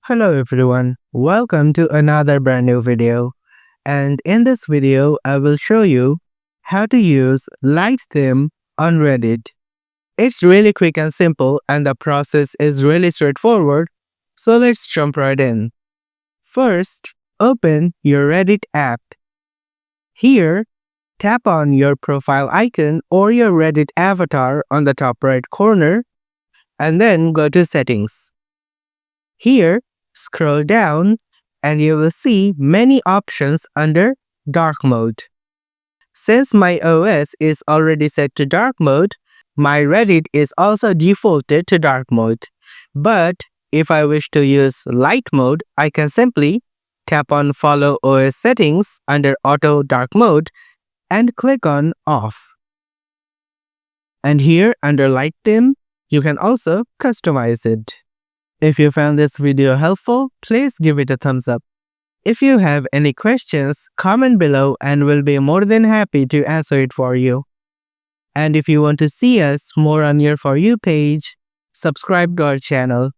Hello everyone, welcome to another brand new video. And in this video, I will show you how to use Light Theme on Reddit. It's really quick and simple and the process is really straightforward. So let's jump right in. First, open your Reddit app. Here, tap on your profile icon or your Reddit avatar on the top right corner and then go to Settings. Here, scroll down and you will see many options under Dark Mode. Since my OS is already set to Dark Mode, my Reddit is also defaulted to Dark Mode. But if I wish to use Light Mode, I can simply tap on Follow OS Settings under Auto Dark Mode and click on Off. And here under Light Theme, you can also customize it. If you found this video helpful, please give it a thumbs up. If you have any questions, comment below and we'll be more than happy to answer it for you. And if you want to see us more on your For You page, subscribe to our channel.